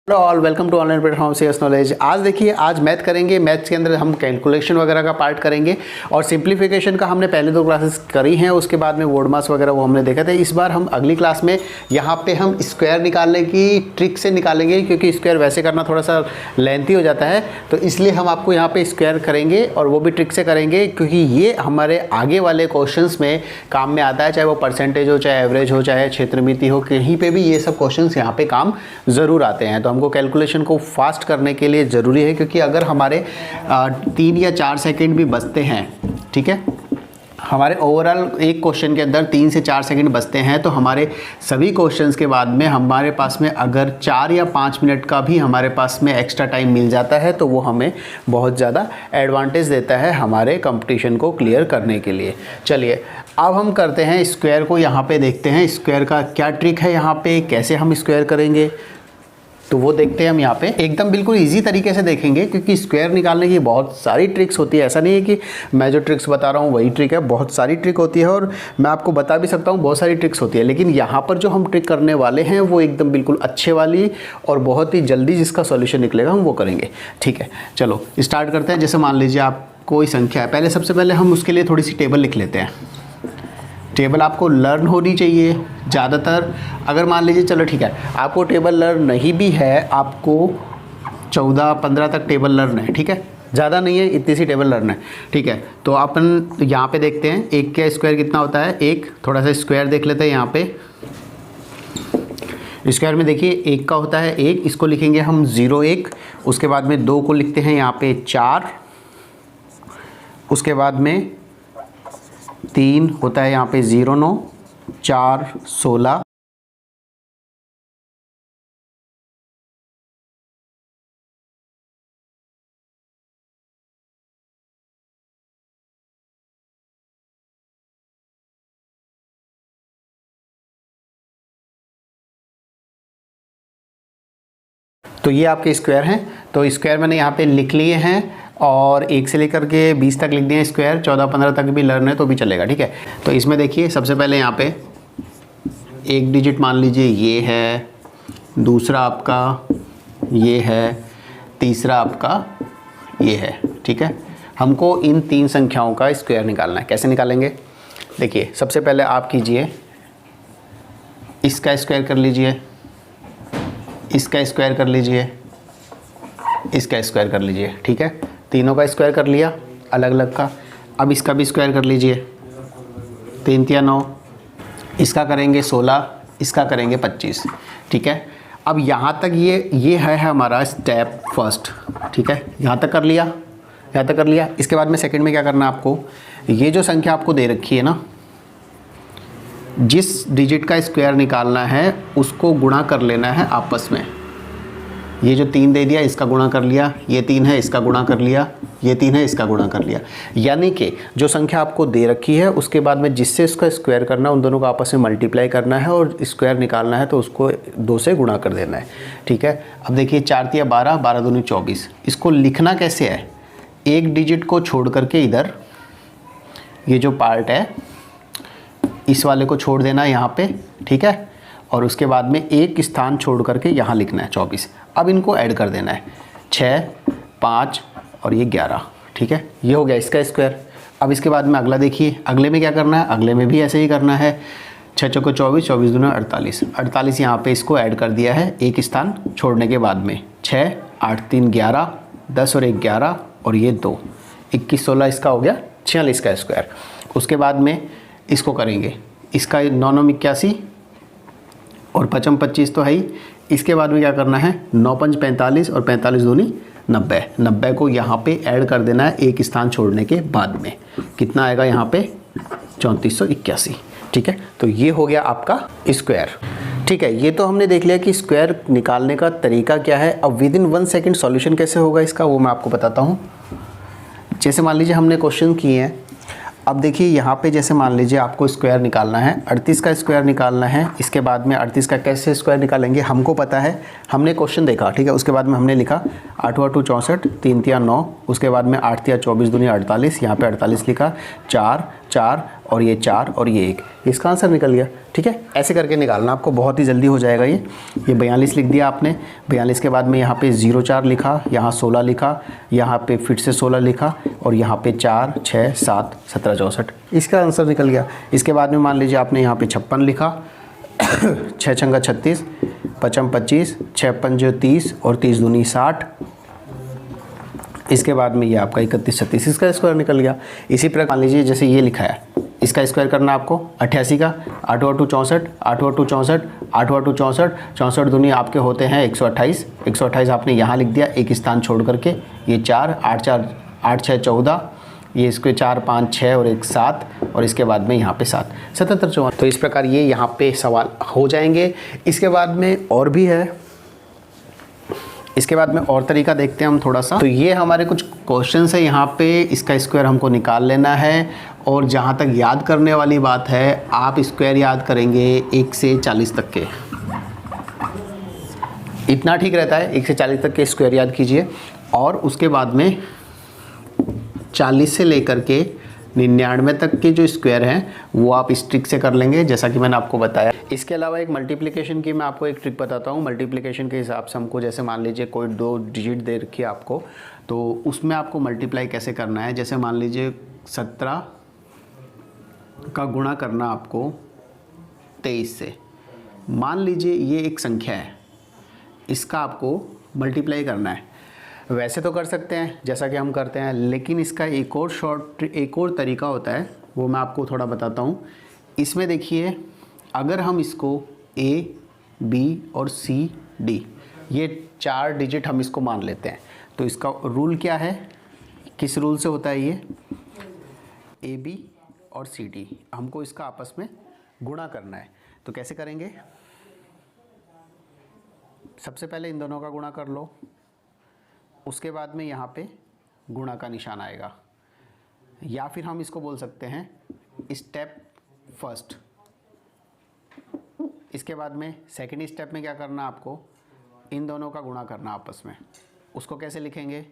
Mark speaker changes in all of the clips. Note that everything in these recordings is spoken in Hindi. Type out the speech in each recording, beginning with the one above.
Speaker 1: Hello all, welcome to online platform CS knowledge. आज देखिए, आज मैथ करेंगे। मैथ्स के अंदर हम कैलकुलेशन वगैरह का पार्ट करेंगे और सिंप्लीफिकेशन का हमने पहले 2 क्लासेस करी हैं, उसके बाद में वर्ड मास वगैरह वो हमने देखा था। इस बार हम अगली क्लास में यहाँ पे हम स्क्वायर निकालने की ट्रिक से निकालेंगे, क्योंकि स्क्वायर वैसे करना थोड़ा सा लेंथी हो जाता है, तो इसलिए हम आपको यहाँ पर स्क्वायर करेंगे और वो भी ट्रिक से करेंगे, क्योंकि ये हमारे आगे वाले क्वेश्चन में काम में आता है। चाहे वो परसेंटेज हो, चाहे एवरेज हो, चाहे क्षेत्रमिति हो, कहीं पर भी ये सब क्वेश्चन यहाँ पर काम ज़रूर आते हैं। तो हमको कैलकुलेशन को फास्ट करने के लिए ज़रूरी है, क्योंकि अगर हमारे 3 या 4 सेकंड भी बचते हैं, ठीक है, हमारे ओवरऑल एक क्वेश्चन के अंदर 3 से 4 सेकंड बचते हैं, तो हमारे सभी क्वेश्चंस के बाद में हमारे पास में अगर 4 या 5 मिनट का भी हमारे पास में एक्स्ट्रा टाइम मिल जाता है, तो वो हमें बहुत ज़्यादा एडवांटेज देता है हमारे कंपटीशन को क्लियर करने के लिए। चलिए अब हम करते हैं स्क्वायर को। यहाँ पे देखते हैं स्क्वायर का क्या ट्रिक है, यहाँ पे कैसे हम स्क्वायर करेंगे, तो वो देखते हैं हम यहाँ पे। एकदम बिल्कुल इजी तरीके से देखेंगे, क्योंकि स्क्वायर निकालने की बहुत सारी ट्रिक्स होती है। ऐसा नहीं है कि मैं जो ट्रिक्स बता रहा हूँ वही ट्रिक है, बहुत सारी ट्रिक होती है और मैं आपको बता भी सकता हूँ बहुत सारी ट्रिक्स होती है। लेकिन यहाँ पर जो हम ट्रिक करने वाले हैं वो एकदम बिल्कुल अच्छे वाली और बहुत ही जल्दी जिसका सॉल्यूशन निकलेगा हम वो करेंगे। ठीक है, चलो स्टार्ट करते हैं। जैसे मान लीजिए आप कोई संख्या है, पहले सबसे पहले हम उसके लिए थोड़ी सी टेबल लिख लेते हैं। टेबल आपको लर्न होनी चाहिए ज़्यादातर। अगर मान लीजिए, चलो ठीक है, आपको टेबल लर्न नहीं भी है, आपको 14-15 तक टेबल लर्न है, ठीक है, ज़्यादा नहीं है, इतनी सी टेबल लर्न है, ठीक है। तो अपन यहाँ पे देखते हैं 1 का स्क्वायर कितना होता है। 1 थोड़ा सा स्क्वायर देख लेते हैं। यहाँ पे स्क्वायर में देखिए 1 का होता है 1, इसको लिखेंगे हम 0-1। उसके बाद में 2 को लिखते हैं यहाँ पे 4। उसके बाद में 3 होता है यहाँ पे 0-9, 4 16, तो ये आपके स्क्वायर हैं। तो स्क्वायर मैंने यहाँ पे लिख लिए हैं और 1 से लेकर के 20 तक लिख दिए स्क्वायर। 14-15 तक भी लर्न है तो भी चलेगा, ठीक है। तो इसमें देखिए सबसे पहले यहाँ पे एक डिजिट मान लीजिए ये है, दूसरा आपका ये है, तीसरा आपका ये है, ठीक है। हमको इन 3 संख्याओं का स्क्वायर निकालना है। कैसे निकालेंगे, देखिए सबसे पहले आप कीजिए, इसका स्क्वायर कर लीजिए, इसका स्क्वायर कर लीजिए, इसका स्क्वायर कर लीजिए, ठीक है। तीनों का स्क्वायर कर लिया अलग अलग का। अब इसका भी स्क्वायर कर लीजिए, 3 तिया 9, इसका करेंगे 16, इसका करेंगे 25, ठीक है। अब यहाँ तक ये है हमारा स्टेप फर्स्ट, ठीक है। यहाँ तक कर लिया, यहाँ तक कर लिया। इसके बाद में सेकंड में क्या करना है आपको, ये जो संख्या आपको दे रखी है ना, जिस डिजिट का स्क्वायर निकालना है उसको गुणा कर लेना है आपस में। ये जो 3 दे दिया इसका गुणा कर लिया, ये 3 है इसका गुणा कर लिया, ये 3 है इसका गुणा कर लिया। यानी कि जो संख्या आपको दे रखी है उसके बाद में जिससे इसका स्क्वायर करना है उन दोनों को आपस में मल्टीप्लाई करना है और स्क्वायर निकालना है तो उसको 2 से गुणा कर देना है, ठीक है। अब देखिए 4 तिया 12, 12 दूनी 24। इसको लिखना कैसे है, एक डिजिट को छोड़ करके इधर ये जो पार्ट है इस वाले को छोड़ देना है यहाँ पे, ठीक है। और उसके बाद में एक स्थान छोड़ करके यहाँ लिखना है 24। अब इनको ऐड कर देना है, 6, 5 और ये 11, ठीक है। ये हो गया इसका स्क्वायर। अब इसके बाद में अगला देखिए, अगले में क्या करना है, अगले में भी ऐसे ही करना है। 6 चौको 24, 24 दूना 48, 48 यहाँ पे इसको ऐड कर दिया है एक स्थान छोड़ने के बाद में। 6, 8 3 11, 10 और 1 11 और ये 2, 21 16 इसका हो गया 46 का स्क्वायर। उसके बाद में इसको करेंगे, इसका 9 9 81 और 5 25 तो है ही। इसके बाद में क्या करना है, 9 5 45 और 45 दूनी 90। 90 को यहाँ पे ऐड कर देना है एक स्थान छोड़ने के बाद में। कितना आएगा यहाँ पे, 3481, ठीक है। तो ये हो गया आपका स्क्वायर, ठीक है। ये तो हमने देख लिया कि स्क्वायर निकालने का तरीका क्या है। अब विद इन 1 सेकेंड सॉल्यूशन कैसे होगा इसका वो मैं आपको बताता हूँ। जैसे मान लीजिए हमने क्वेश्चन किए हैं, अब देखिए यहाँ पे जैसे मान लीजिए आपको स्क्वायर निकालना है, 38 का स्क्वायर निकालना है। इसके बाद में 38 का कैसे स्क्वायर निकालेंगे हमको पता है, हमने क्वेश्चन देखा, ठीक है। उसके बाद में हमने लिखा 8 8 64, 3 तिया 9, उसके बाद में 8 तिया 24 दूनी 48, यहाँ पे 48 लिखा, 4 4 और ये 4 और ये 1, इसका आंसर निकल गया। ठीक है, ऐसे करके निकालना आपको, बहुत ही जल्दी हो जाएगा ये 42 लिख दिया आपने। 42 के बाद में यहाँ पे 04 लिखा, यहाँ 16 लिखा, यहाँ पे फिर से 16 लिखा और यहाँ पे 4 6 7 17 64, इसका आंसर निकल गया। इसके बाद में मान लीजिए आपने यहाँ पे 56 लिखा 6 छंगा 36, 5 25, 6 पंजे 30 और 30 दूनी 60। इसके बाद में ये आपका 31 36, इसका स्क्वायर निकल गया। इसी प्रकार मान लीजिए जैसे ये लिखा है, इसका स्क्वायर करना आपको 88 का, 8 8 64, 8 8 64, 8 8 64, 64 दूनी आपके होते हैं 128। 128 आपने यहाँ लिख दिया एक स्थान छोड़ करके, ये 4 8 4 8 6 14, ये इसके 4 5 6 और 1 7 और इसके बाद में यहाँ पे 7 77 54। तो इस प्रकार ये यहाँ पे सवाल हो जाएंगे। इसके बाद में और भी है, इसके बाद में और तरीका देखते हैं हम थोड़ा सा। तो ये हमारे कुछ क्वेश्चंस है, यहाँ पे इसका स्क्वायर हमको निकाल लेना है। और जहाँ तक याद करने वाली बात है, आप स्क्वायर याद करेंगे 1 से 40 तक के, इतना ठीक रहता है। 1 से 40 तक के स्क्वायर याद कीजिए और उसके बाद में 40 से लेकर के 99 तक के जो स्क्वायर हैं वो आप इस ट्रिक से कर लेंगे, जैसा कि मैंने आपको बताया। इसके अलावा एक मल्टीप्लिकेशन की मैं आपको एक ट्रिक बताता हूँ। मल्टीप्लिकेशन के हिसाब से हमको, जैसे मान लीजिए कोई 2 डिजिट दे रखी है आपको, तो उसमें आपको मल्टीप्लाई कैसे करना है। जैसे मान लीजिए 17 का गुणा करना आपको 23 से। मान लीजिए ये एक संख्या है, इसका आपको मल्टीप्लाई करना है। वैसे तो कर सकते हैं जैसा कि हम करते हैं, लेकिन इसका एक और तरीका होता है, वो मैं आपको थोड़ा बताता हूँ। इसमें देखिए, अगर हम इसको A, B और C, D ये 4 डिजिट हम इसको मान लेते हैं, तो इसका रूल क्या है, किस रूल से होता है ये, A, B और C, D हमको इसका आपस में गुणा करना है। तो कैसे करेंगे, सबसे पहले इन दोनों का गुणा कर लो, उसके बाद में यहाँ पे गुणा का निशान आएगा, या फिर हम इसको बोल सकते हैं स्टेप फर्स्ट। इसके बाद में सेकंड स्टेप में क्या करना, आपको इन दोनों का गुणा करना आपस में। उसको कैसे लिखेंगे,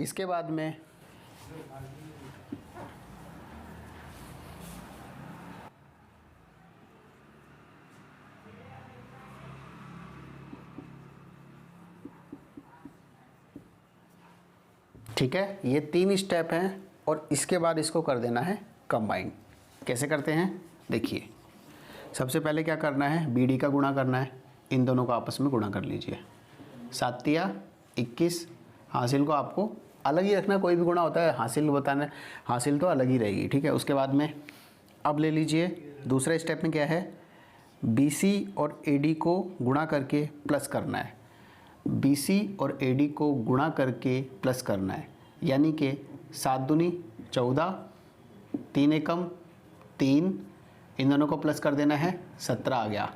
Speaker 1: इसके बाद में ठीक है, ये 3 स्टेप हैं और इसके बाद इसको कर देना है कंबाइन। कैसे करते हैं देखिए, सबसे पहले क्या करना है, BD का गुणा करना है, इन दोनों को आपस में गुणा कर लीजिए। 7 या 21, हासिल को आपको अलग ही रखना, कोई भी गुणा होता है हासिल बताना, हासिल तो अलग ही रहेगी। ठीक है, उसके बाद में अब ले लीजिए, दूसरा स्टेप में क्या है, BC और AD को गुणा करके प्लस करना है। BC और AD को गुणा करके प्लस करना है, यानी कि 7 दूनी 14, 3 एकम 3, इन दोनों को प्लस कर देना है, 17 आ गया।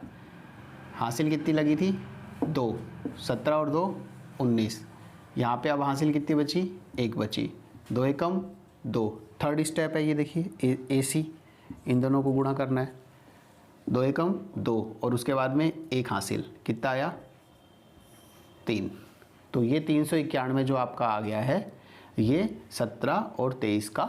Speaker 1: हासिल कितनी लगी थी, 2, 17 और 2 19। यहाँ पे अब हासिल कितनी बची, 1 बची, 2 एकम 2। थर्ड स्टेप है ये देखिए, AC, इन दोनों को गुणा करना है, 2 एकम 2 और उसके बाद में 1 हासिल, कितना आया 3। तो ये 391 जो आपका आ गया है, ये 17 और 23 का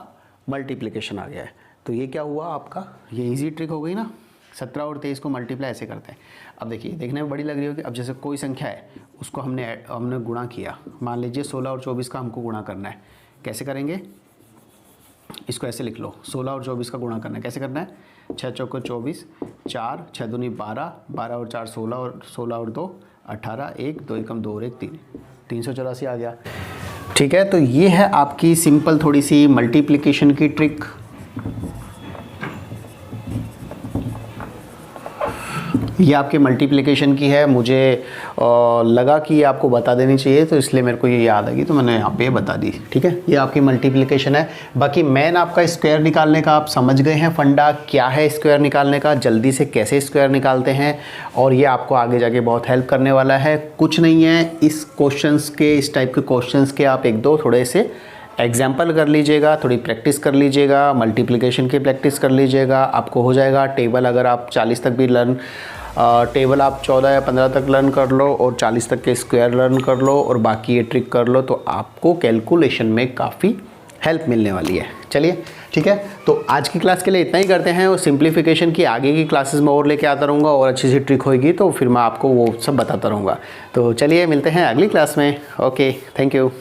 Speaker 1: मल्टीप्लिकेशन आ गया है। तो ये क्या हुआ आपका, ये इजी ट्रिक हो गई ना, 17 और 23 को मल्टीप्लाई ऐसे करते हैं। अब देखिए, देखने में बड़ी लग रही होगी। अब जैसे कोई संख्या है, उसको हमने गुणा किया, मान लीजिए 16 और 24 का हमको गुणा करना है। कैसे करेंगे, इसको ऐसे लिख लो, 16 और 24 का गुणा करना है। कैसे करना है, 6 चौको 24, 4 6 दूनी 12, 12 और 4 16 और 16 और 2 18, 1 2 एकम 2 और 1 3, 384 आ गया। ठीक है, तो ये है आपकी सिंपल थोड़ी सी मल्टीप्लिकेशन की ट्रिक। ये आपके मल्टीप्लिकेशन की है, मुझे लगा कि ये आपको बता देनी चाहिए, तो इसलिए मेरे को ये याद आ गई, तो मैंने यहाँ पे बता दी। ठीक है, ये आपकी मल्टीप्लिकेशन है। बाकी मेन आपका स्क्वायर निकालने का आप समझ गए हैं, फंडा क्या है स्क्वायर निकालने का, जल्दी से कैसे स्क्वायर निकालते हैं, और ये आपको आगे जाके बहुत हेल्प करने वाला है। कुछ नहीं है, इस क्वेश्चंस के, इस टाइप के क्वेश्चंस के आप 1-2 थोड़े से एग्जाम्पल कर लीजिएगा, थोड़ी प्रैक्टिस कर लीजिएगा, मल्टीप्लिकेशन की प्रैक्टिस कर लीजिएगा, आपको हो जाएगा। टेबल अगर आप 40 तक भी लर्न टेबल आप 14 या 15 तक लर्न कर लो और 40 तक के स्क्वायर लर्न कर लो और बाकी ये ट्रिक कर लो, तो आपको कैलकुलेशन में काफ़ी हेल्प मिलने वाली है। चलिए ठीक है, तो आज की क्लास के लिए इतना ही करते हैं, और सिंप्लीफिकेशन की आगे की क्लासेस में और लेके आता रहूँगा, और अच्छी सी ट्रिक होगी तो फिर मैं आपको वो सब बताता रहूँगा। तो चलिए मिलते हैं अगली क्लास में। Okay, thank you.